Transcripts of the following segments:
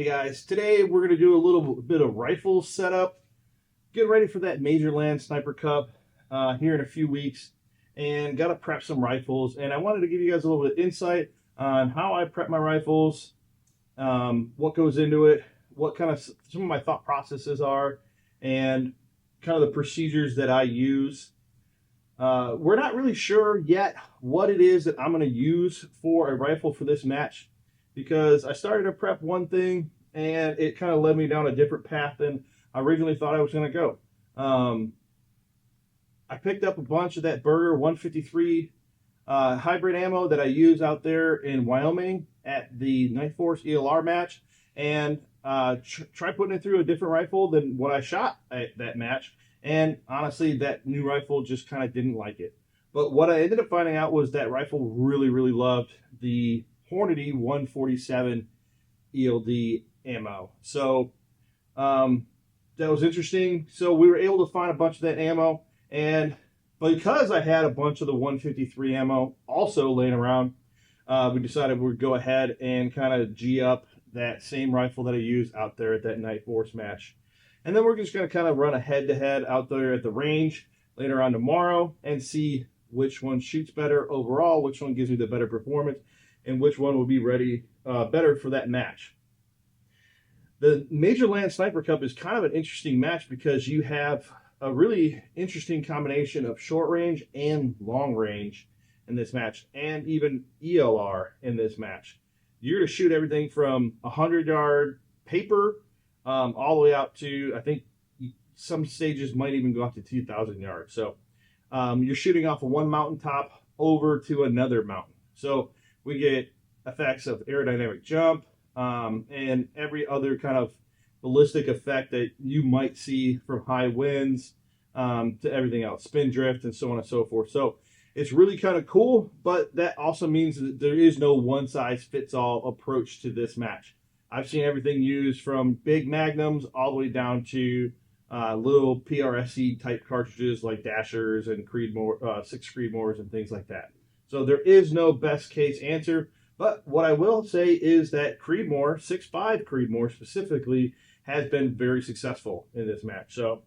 Hey guys, today we're going to do a little bit of rifle setup, get ready for that Major Land Sniper Cup here in a few weeks, and got to prep some rifles. And I wanted to give you guys a little bit of insight on how I prep my rifles, what goes into it, what kind of some of my thought processes are, and kind of the procedures that I use. We're not really sure yet what it is that I'm going to use for a rifle for this match, because I started to prep one thing and it kind of led me down a different path than I originally thought I was going to go. I picked up a bunch of that Berger 153 hybrid ammo that I use out there in Wyoming at the Knife Force ELR match, and try putting it through a different rifle than what I shot at that match. And honestly, that new rifle just kind of didn't like it. But what I ended up finding out was that rifle really loved the Hornady 147 ELD ammo. So that was interesting. So we were able to find a bunch of that ammo, and because I had a bunch of the 153 ammo also laying around, we decided we'd go ahead and kind of G up that same rifle that I used out there at that Knife Force match. And then we're just going to kind of run a head-to-head out there at the range later on tomorrow and see which one shoots better overall, which one gives me the better performance, and which one will be ready better for that match. The Major Land Sniper Cup is kind of an interesting match because you have a really interesting combination of short range and long range in this match, and even ELR in this match. You're to shoot everything from 100-yard paper all the way out to, I think some stages might even go up to 2,000 yards. So you're shooting off of one mountaintop over to another mountain. So we get effects of aerodynamic jump and every other kind of ballistic effect that you might see from high winds to everything else, spin drift and so on and so forth. So it's really kind of cool, but that also means that there is no one-size-fits-all approach to this match. I've seen everything used from big magnums all the way down to little PRSC type cartridges like Dashers and Creedmoor, 6 Creedmoors and things like that. So there is no best case answer, but what I will say is that Creedmoor, 6.5 Creedmoor specifically, has been very successful in this match. So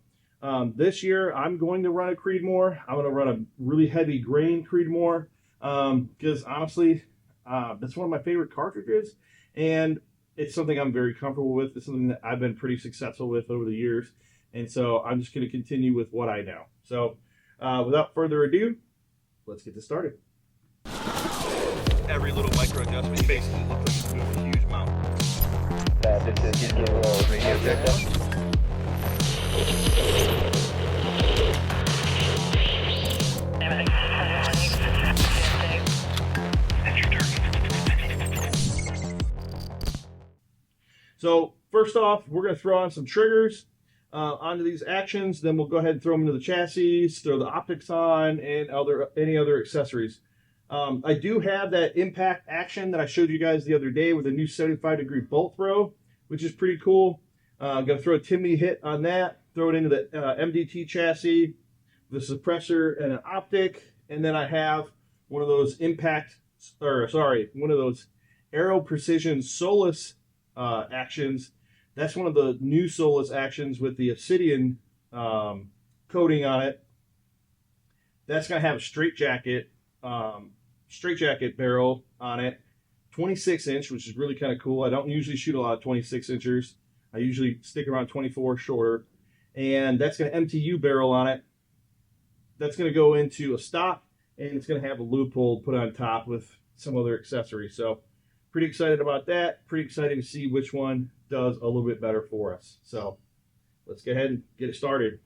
this year I'm going to run a Creedmoor. I'm going to run a really heavy grain Creedmoor because honestly, that's one of my favorite cartridges, and it's something I'm very comfortable with. It's something that I've been pretty successful with over the years. And so I'm just going to continue with what I know. So without further ado, let's get this started. Every little micro adjustment basically looks like it's moving a huge mountain. This is getting a little radio check. So first off, we're going to throw on some triggers onto these actions. Then we'll go ahead and throw them into the chassis, throw the optics on, and any other accessories. I do have that impact action that I showed you guys the other day with a new 75-degree bolt throw, which is pretty cool. I'm going to throw a Timney hit on that, throw it into the MDT chassis, the suppressor, and an optic. And then I have one of those one of those Aero Precision Solus actions. That's one of the new Solus actions with the Obsidian coating on it. That's going to have a straitjacket barrel on it, 26-inch, which is really kind of cool. I don't usually shoot a lot of 26-inchers. I usually stick around 24 shorter. And that's going to MTU barrel on it. That's going to go into a stock, and it's going to have a loophole put on top with some other accessories. So pretty excited about that. Pretty excited to see which one does a little bit better for us. So let's go ahead and get it started.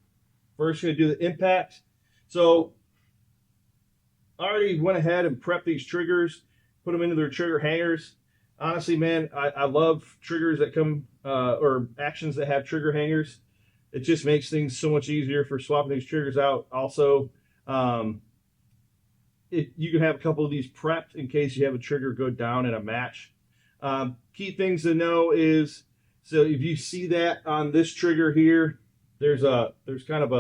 First, going to do the impact. So I already went ahead and prepped these triggers, put them into their trigger hangers. Honestly, man, I love triggers that come, or actions that have trigger hangers. It just makes things so much easier for swapping these triggers out. Also, you can have a couple of these prepped in case you have a trigger go down in a match. Key things to know is, so if you see that on this trigger here, there's kind of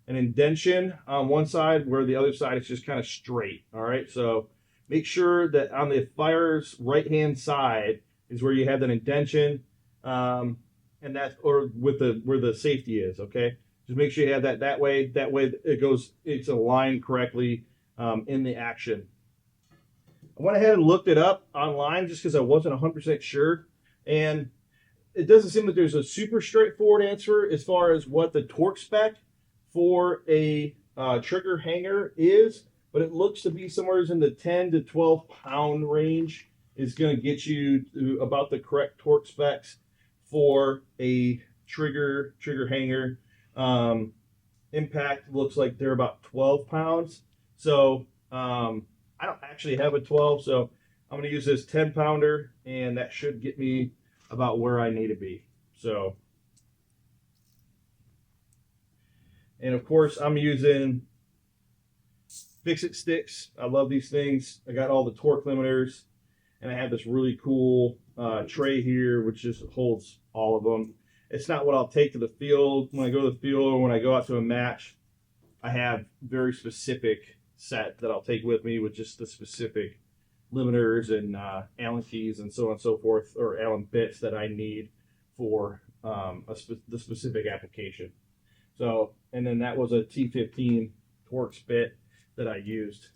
an indentation on one side where the other side is just kind of straight. All right, so make sure that on the fire's right-hand side is where you have that indentation. and that's or with the where the safety is. Okay, just make sure you have that that way. That way it's aligned correctly in the action. I went ahead and looked it up online just because I wasn't 100% sure, and it doesn't seem like there's a super straightforward answer as far as what the torque spec for a trigger hanger is, but it looks to be somewhere in the 10 to 12 pound range is going to get you to about the correct torque specs for a trigger hanger. Impact looks like they're about 12 pounds. So I don't actually have a 12, so I'm going to use this 10 pounder, and that should get me about where I need to be. So, and of course, I'm using Fix-It sticks. I love these things. I got all the torque limiters, and I have this really cool tray here, which just holds all of them. It's not what I'll take to the field. When I go to the field or when I go out to a match, I have very specific set that I'll take with me with just the specific limiters and Allen keys and so on and so forth, or Allen bits that I need for the specific application. So, and then that was a T15 Torx bit that I used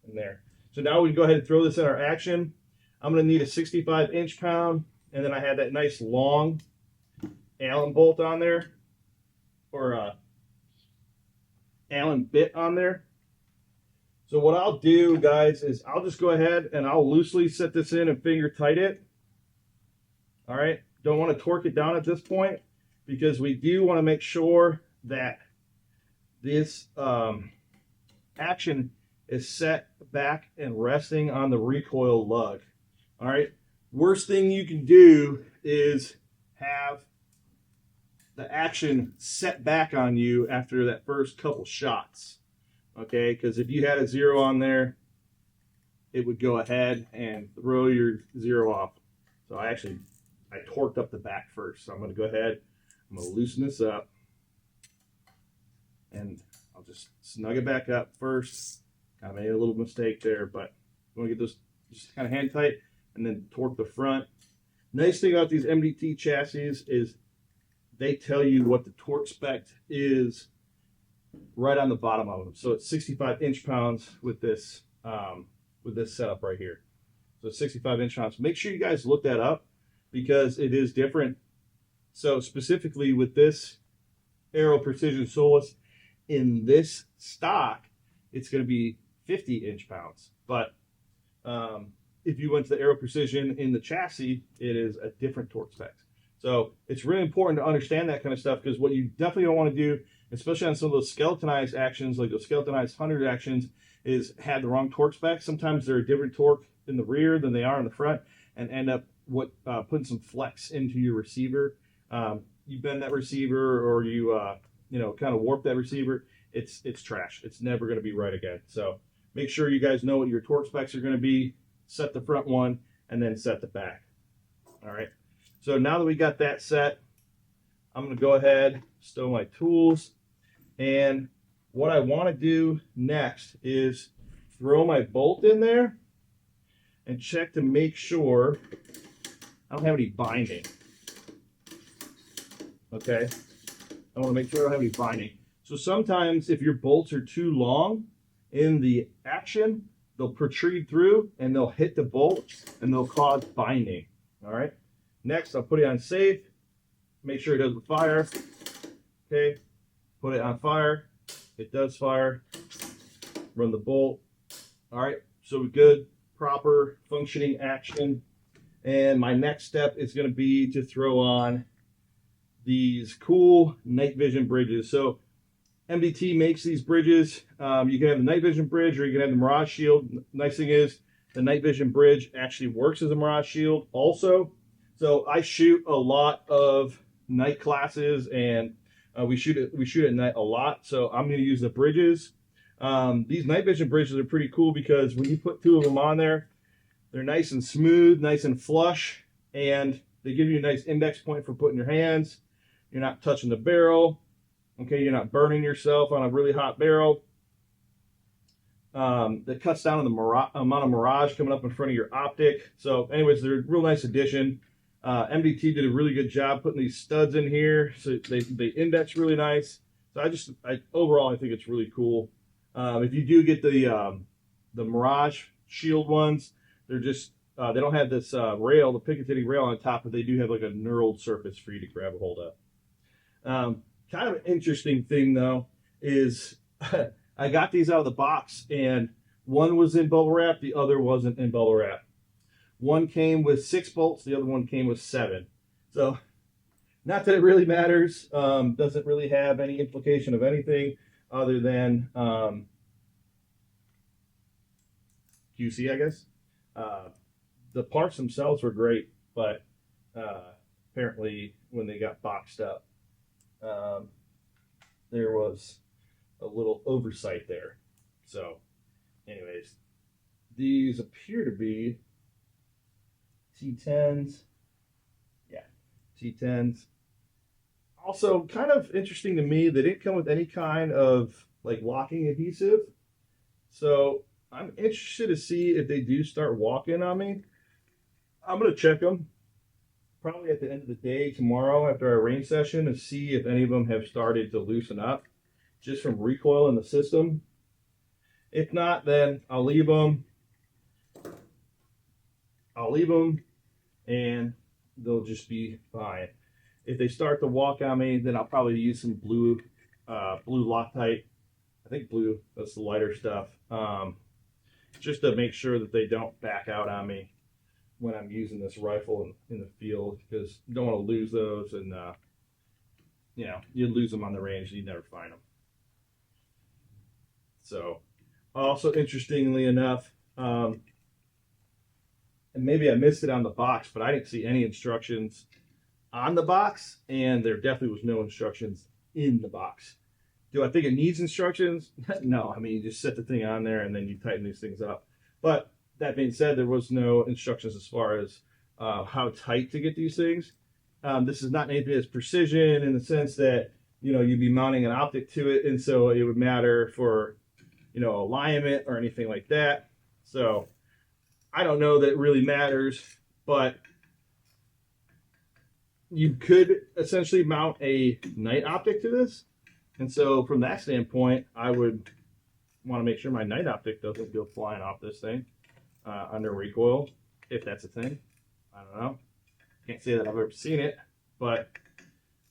in there. So now we can go ahead and throw this in our action. I'm going to need a 65 inch-pound, and then I have that nice long Allen bolt on there, or Allen bit on there. So what I'll do, guys, is I'll just go ahead and I'll loosely set this in and finger tight it. All right, don't want to torque it down at this point because we do want to make sure that this action is set back and resting on the recoil lug. All right, worst thing you can do is have the action set back on you after that first couple shots. Okay, because if you had a 0 on there, it would go ahead and throw your 0 off. So I torqued up the back first. So I'm going to go ahead, I'm going to loosen this up, and I'll just snug it back up first. I made a little mistake there, but I'm going to get this just kind of hand tight and then torque the front. Nice thing about these MDT chassis is they tell you what the torque spec is right on the bottom of them. So it's 65 inch-pounds with this setup right here. So 65 inch-pounds. Make sure you guys look that up because it is different. So specifically with this Aero Precision Solus in this stock, it's going to be 50 inch-pounds. But if you went to the Aero Precision in the chassis, it is a different torque spec. So it's really important to understand that kind of stuff, because what you definitely don't want to do, especially on some of those skeletonized actions, like those skeletonized 100 actions, is have the wrong torque specs. Sometimes they're a different torque in the rear than they are in the front, and end up putting some flex into your receiver. You bend that receiver, or you kind of warp that receiver. It's trash. It's never going to be right again. So make sure you guys know what your torque specs are going to be. Set the front one, and then set the back. All right. So now that we got that set, I'm going to go ahead, stow my tools, and what I want to do next is throw my bolt in there and check to make sure I don't have any binding. Okay, I want to make sure I don't have any binding. So sometimes if your bolts are too long in the action, they'll protrude through and they'll hit the bolt and they'll cause binding. All right. Next, I'll put it on safe. Make sure it doesn't fire. Okay. Put it on fire. It does fire. Run the bolt. All right. So good, proper functioning action. And my next step is going to be to throw on these cool night vision bridges. So MDT makes these bridges. You can have the night vision bridge, or you can have the Mirage Shield. Nice thing is the night vision bridge actually works as a Mirage Shield also. So I shoot a lot of night classes, and we shoot at night a lot. So I'm going to use the bridges. These night vision bridges are pretty cool because when you put 2 of them on there, they're nice and smooth, nice and flush, and they give you a nice index point for putting your hands. You're not touching the barrel. Okay, you're not burning yourself on a really hot barrel. That cuts down on the amount of mirage coming up in front of your optic. So anyways, they're a real nice addition. MDT did a really good job putting these studs in here, so they index really nice. So overall I think it's really cool. If you do get the Mirage Shield ones, they're just they don't have this rail, the Picatinny rail on top, but they do have like a knurled surface for you to grab a hold of. Kind of an interesting thing though is I got these out of the box, and one was in bubble wrap, the other wasn't in bubble wrap. One came with 6 bolts, the other one came with 7. So, not that it really matters. Doesn't really have any implication of anything other than QC, I guess. The parts themselves were great, but apparently when they got boxed up, there was a little oversight there. So, anyways, these appear to be T10s. Yeah, T10s. Also, kind of interesting to me, they didn't come with any kind of like locking adhesive. So I'm interested to see if they do start walking on me. I'm going to check them probably at the end of the day tomorrow after our range session and see if any of them have started to loosen up just from recoil in the system. If not, then I'll leave them. And they'll just be fine. If they start to walk on me, then I'll probably use some blue Loctite. I think blue, that's the lighter stuff. Just to make sure that they don't back out on me when I'm using this rifle in the field, because you don't want to lose those, and you lose them on the range and you never find them. So, also interestingly enough, and maybe I missed it on the box, but I didn't see any instructions on the box, and there definitely was no instructions in the box. Do I think it needs instructions? No, I mean, you just set the thing on there and then you tighten these things up. But that being said, there was no instructions as far as how tight to get these things. This is not anything that's precision in the sense that, you'd be mounting an optic to it, and so it would matter for, alignment or anything like that. So I don't know that it really matters, but you could essentially mount a night optic to this. And so from that standpoint, I would want to make sure my night optic doesn't go flying off this thing under recoil, if that's a thing. I don't know. Can't say that I've ever seen it, but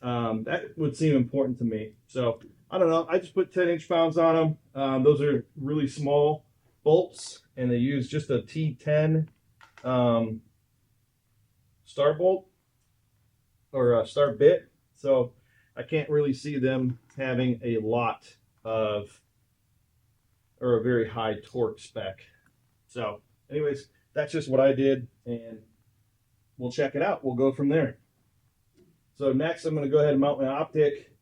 that would seem important to me. So I don't know. I just put 10 inch-pounds on them. Those are really small bolts, and they use just a T10 star bolt or a star bit. So I can't really see them having a lot of, or a very high torque spec. So anyways, that's just what I did, and we'll check it out. We'll go from there. So next I'm going to go ahead and mount my optic.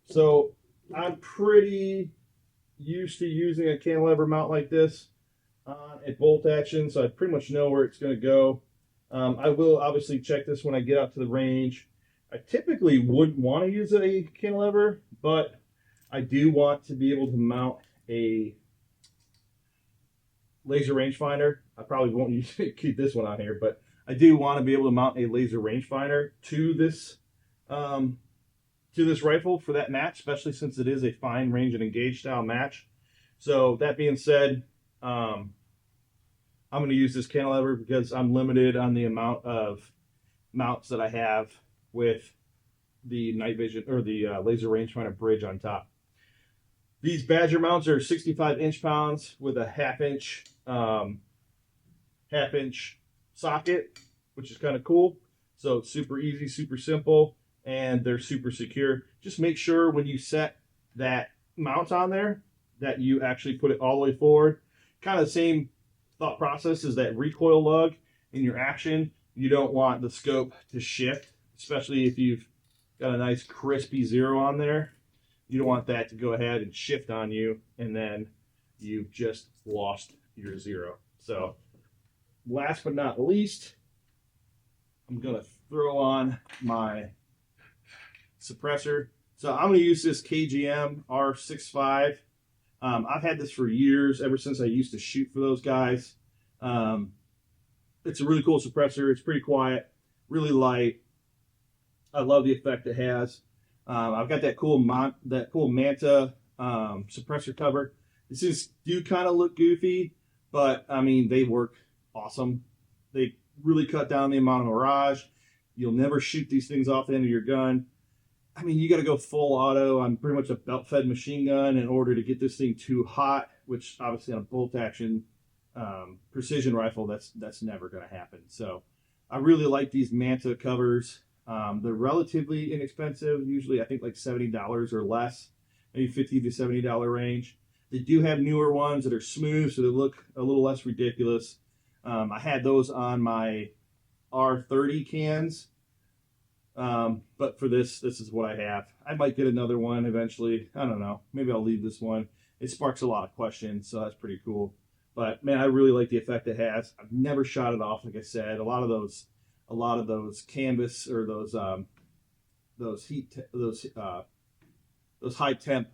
So I'm pretty used to using a cantilever mount like this on a bolt action, so I pretty much know where it's going to go. I will obviously check this when I get out to the range. I typically wouldn't want to use a cantilever, but I do want to be able to mount a laser rangefinder. I probably won't use keep this one on here, but I do want to be able to mount a laser rangefinder to this rifle for that match, especially since it is a fine range and engage style match. So that being said, I'm going to use this cantilever because I'm limited on the amount of mounts that I have with the night vision or the laser rangefinder bridge on top. These Badger mounts are 65 inch-pounds with a half-inch socket, which is kind of cool. So it's super easy, super simple, and they're super secure. Just make sure when you set that mount on there that you actually put it all the way forward. Kind of the same thought process as that recoil lug in your action. You don't want the scope to shift, especially if you've got a nice crispy zero on there. You don't want that to go ahead and shift on you, and then you've just lost your zero. So last but not least, I'm going to throw on my suppressor. So I'm going to use this KGM R65. I've had this for years, ever since I used to shoot for those guys. It's a really cool suppressor. It's pretty quiet, really light. I love the effect it has. I've got that cool Manta suppressor cover. These do kind of look goofy, but I mean they work awesome. They really cut down the amount of mirage. You'll never shoot these things off the end of your gun. I mean, you got to go full auto on pretty much a belt-fed machine gun in order to get this thing too hot, which obviously on a bolt-action precision rifle, that's never going to happen. So I really like these Manta covers. They're relatively inexpensive, usually I think like $70 or less, maybe $50 to $70 range. They do have newer ones that are smooth, so they look a little less ridiculous. I had those on my R30 cans. But for this is what I have. I might get another one eventually. I don't know. Maybe I'll leave this one. It sparks a lot of questions, so that's pretty cool. But man, I really like the effect it has. I've never shot it off, like I said. A lot of those canvas or those high temp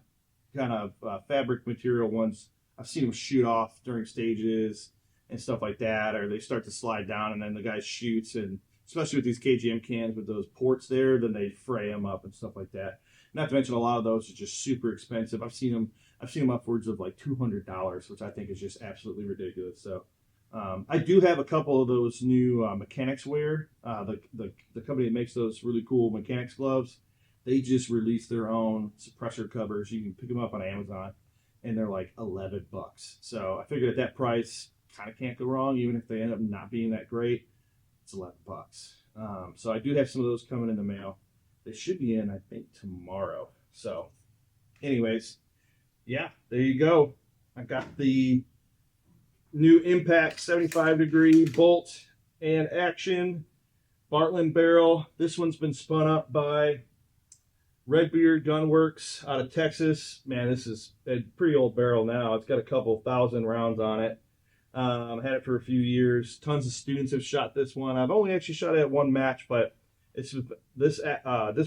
kind of fabric material ones, I've seen them shoot off during stages and stuff like that, or they start to slide down and then the guy shoots, and especially with these KGM cans with those ports there, then they fray them up and stuff like that. Not to mention a lot of those are just super expensive. I've seen them upwards of like $200, which I think is just absolutely ridiculous. So I do have a couple of those new mechanics wear. The company that makes those really cool mechanics gloves, they just released their own suppressor covers. You can pick them up on Amazon, and they're like $11. So I figured at that price, kind of can't go wrong, even if they end up not being that great. It's $11. So I do have some of those coming in the mail. They should be in, I think, tomorrow. So anyways, yeah, there you go. I got the new Impact 75-degree bolt and action Bartlein barrel. This one's been spun up by Redbeard Gunworks out of Texas. Man, this is a pretty old barrel now. It's got a couple thousand rounds on it. Had it for a few years. Tons of students have shot this one. I've only actually shot it at one match, but it's this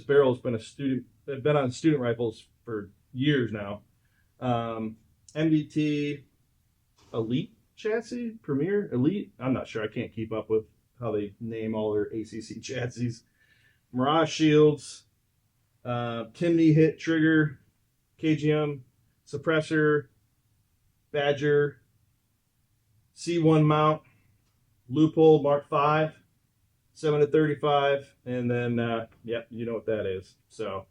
barrel has been on student rifles for years now. MDT Elite chassis, Premier Elite. I'm not sure. I can't keep up with how they name all their ACC chassis. Mirage shields, Timney hit trigger, KGM suppressor, Badger. C1 mount, Loophole Mark V, 7-35, and then, yep, you know what that is. So,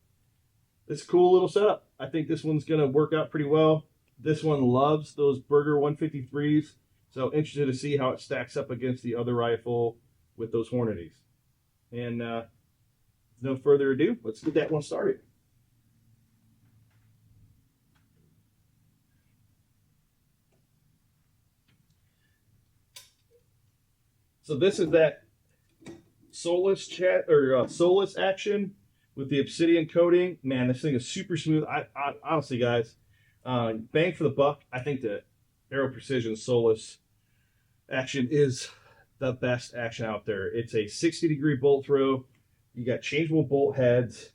it's a cool little setup. I think this one's going to work out pretty well. This one loves those Berger 153s, so interested to see how it stacks up against the other rifle with those Hornadies. And, no further ado, let's get that one started. So this is that Solus Solus action with the Obsidian coating. Man, this thing is super smooth. I honestly, guys, bang for the buck. I think the Aero Precision Solus action is the best action out there. It's a 60-degree bolt throw. You got changeable bolt heads.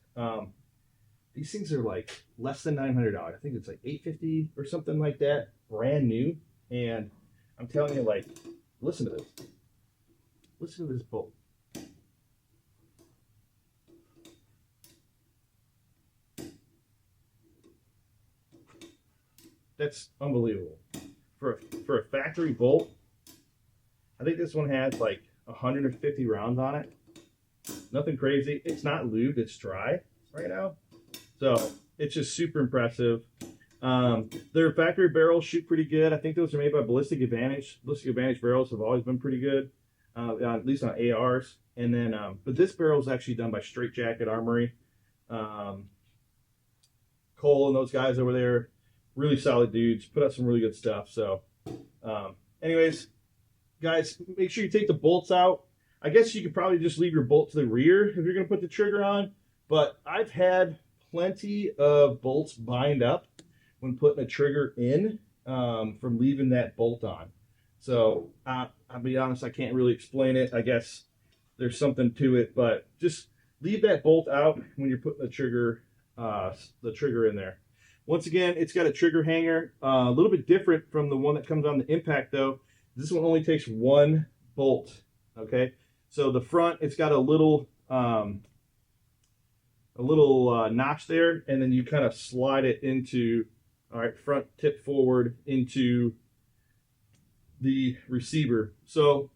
These things are like less than $900. I think it's like $850 or something like that, brand new. And I'm telling you, like, listen to this. Listen to this bolt. That's unbelievable. For a factory bolt, I think this one has like 150 rounds on it. Nothing crazy. It's not lubed, it's dry right now. So it's just super impressive. Their factory barrels shoot pretty good. I think those are made by Ballistic Advantage. Ballistic Advantage barrels have always been pretty good. At least on ARs. And then, but this barrel is actually done by Straight Jacket Armory. Cole and those guys over there, really solid dudes, put out some really good stuff. So, anyways, guys, make sure you take the bolts out. I guess you could probably just leave your bolt to the rear if you're going to put the trigger on. But I've had plenty of bolts bind up when putting a trigger in from leaving that bolt on. So I'll be honest, I can't really explain it. I guess there's something to it, but just leave that bolt out when you're putting the trigger in there. Once again, it's got a trigger hanger, a little bit different from the one that comes on the Impact though. This one only takes one bolt. Okay, So the front, it's got a little notch there, and then you kind of slide it into, all right, front tip forward into the receiver. So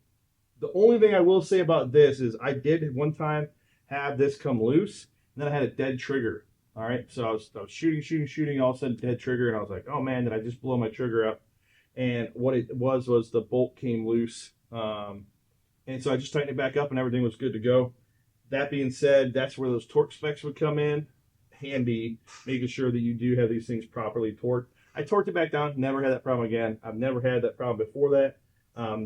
the only thing I will say about this is I did one time have this come loose, and then I had a dead trigger. All right, so I was shooting, all of a sudden dead trigger, and I was like, oh man, did I just blow my trigger up? And what it was the bolt came loose, and so I just tightened it back up, and everything was good to go. That being said, that's where those torque specs would come in handy, making sure that you do have these things properly torqued. I torqued it back down, never had that problem again. I've never had that problem before that.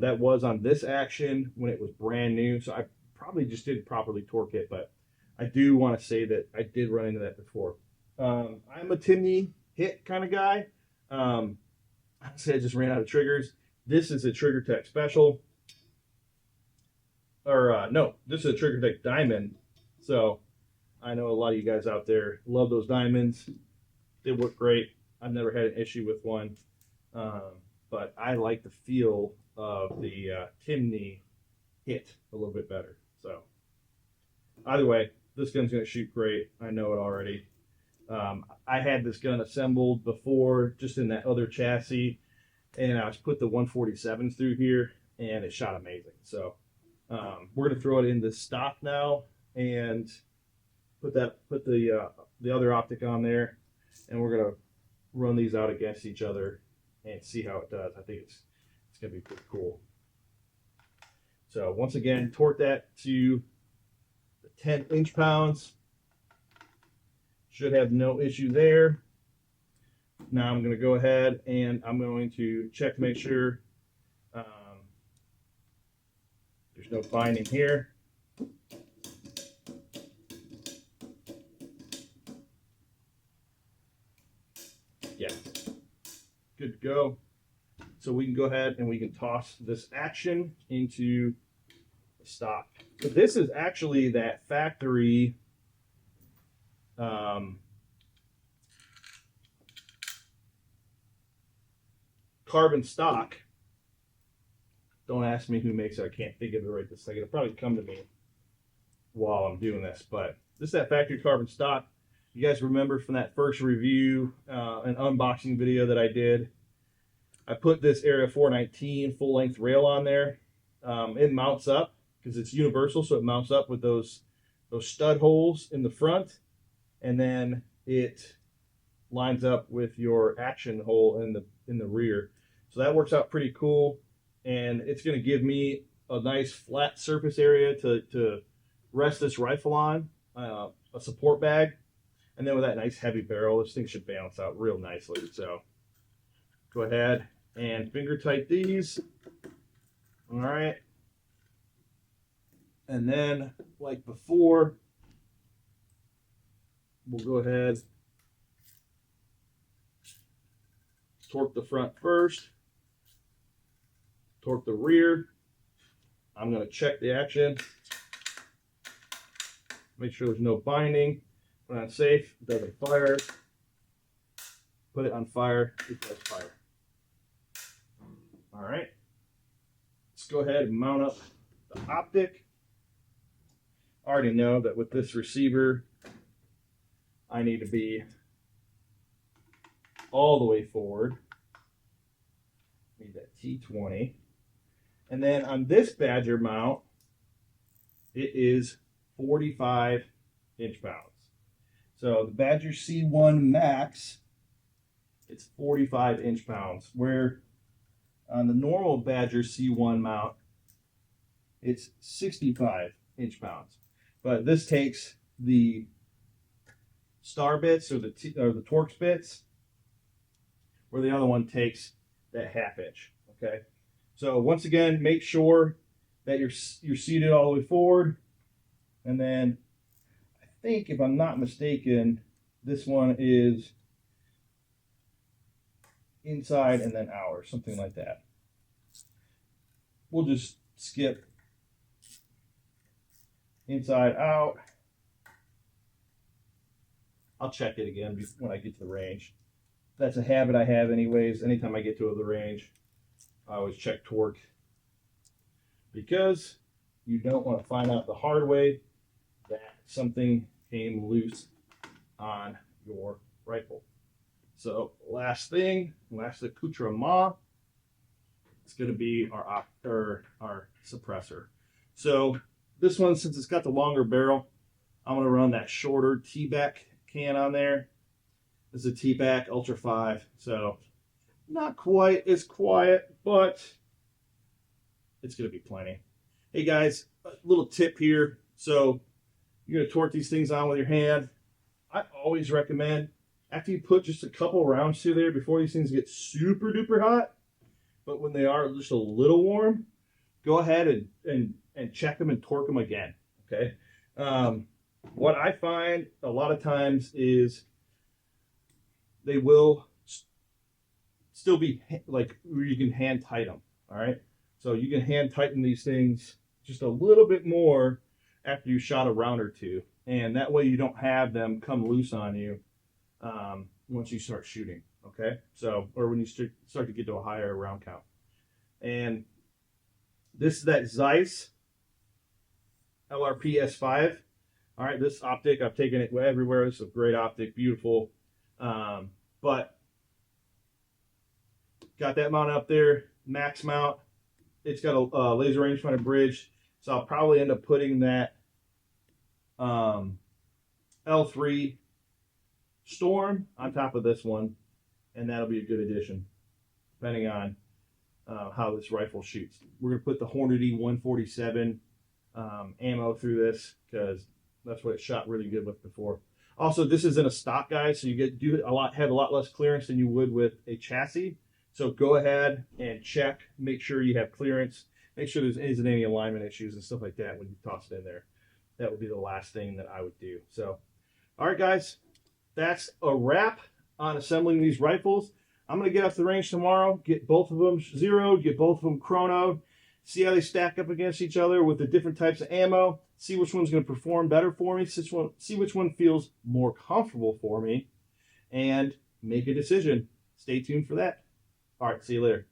That was on this action when it was brand new, so I probably just didn't properly torque it, but I do want to say that I did run into that before. I'm a Timney hit kind of guy. Honestly, I just ran out of triggers. This is a Trigger Tech Special. Or, no, this is a Trigger Tech Diamond. So, I know a lot of you guys out there love those diamonds. They work great. I've never had an issue with one. But I like the feel of the Timney hit a little bit better. So, either way, this gun's going to shoot great. I know it already. I had this gun assembled before, just in that other chassis, and I put the 147s through here, and it shot amazing. So we're going to throw it in the stock now, and put the other optic on there, and we're going to run these out against each other and see how it does. I think it's going to be pretty cool. So once again, torque that to 10 inch-pounds. Should have no issue there. Now I'm going to go ahead and I'm going to check to make sure there's no binding here. Yeah, good to go. So we can go ahead and we can toss this action into the stock. So this is actually that factory carbon stock. Don't ask me who makes it. I can't think of it right this second. It'll probably come to me while I'm doing this. But this is that factory carbon stock. You guys remember from that first review and unboxing video that I did, I put this Area 419 full-length rail on there. It mounts up because it's universal, so it mounts up with those stud holes in the front, and then it lines up with your action hole in the rear. So that works out pretty cool, and it's going to give me a nice flat surface area to rest this rifle on, a support bag, and then with that nice heavy barrel, this thing should balance out real nicely. So go ahead and finger tight these. All right. And then, like before, we'll go ahead, torque the front first, torque the rear. I'm going to check the action, make sure there's no binding. Put it on safe, it doesn't fire. Put it on fire, it does fire. All right, let's go ahead and mount up the optic. I already know that with this receiver, I need to be all the way forward. Need that T20. And then on this Badger mount, it is 45 inch-pounds. So the Badger C1 Max, it's 45 inch-pounds, where on the normal Badger C1 mount, it's 65 inch-pounds. But this takes the star bits or the Torx bits, where the other one takes that half inch. Okay, so once again, make sure that you're seated all the way forward, and then I think, if I'm not mistaken, this one is inside and then out, or something like that. We'll just skip inside out. I'll check it again when I get to the range. That's a habit I have anyways. Anytime I get to the range, I always check torque, because you don't want to find out the hard way that something came loose on your rifle. So last accoutrement, it's going to be our suppressor. So this one, since it's got the longer barrel, I'm going to run that shorter T-back can on there. This is a T-back Ultra 5, so not quite as quiet, but it's going to be plenty. Hey guys, a little tip here. So you're going to torque these things on with your hand. I always recommend, after you put just a couple rounds through there, before these things get super duper hot, but when they are just a little warm, go ahead and check them and torque them again, okay? What I find a lot of times is they will still be like, you can hand tighten them, all right? So you can hand tighten these things just a little bit more after you shot a round or two, and that way you don't have them come loose on you once you start shooting, okay? So, or when you start to get to a higher round count. And this is that Zeiss LRP S5. All right, this optic, I've taken it everywhere. It's a great optic, beautiful. But got that mounted up there, max mount. It's got a laser rangefinder bridge, so I'll probably end up putting that L3 Storm on top of this one, and that'll be a good addition, depending on how this rifle shoots. We're gonna put the Hornady 147 ammo through this because that's what it shot really good with before. Also, this isn't a stock, guys, so you have a lot less clearance than you would with a chassis. So go ahead and check, make sure you have clearance, make sure there isn't any alignment issues and stuff like that when you toss it in there. That would be the last thing that I would do. So, all right, guys, that's a wrap on assembling these rifles. I'm going to get up to the range tomorrow, get both of them zeroed, get both of them chronoed, see how they stack up against each other with the different types of ammo, see which one's going to perform better for me, see which one feels more comfortable for me, and make a decision. Stay tuned for that. All right, see you later.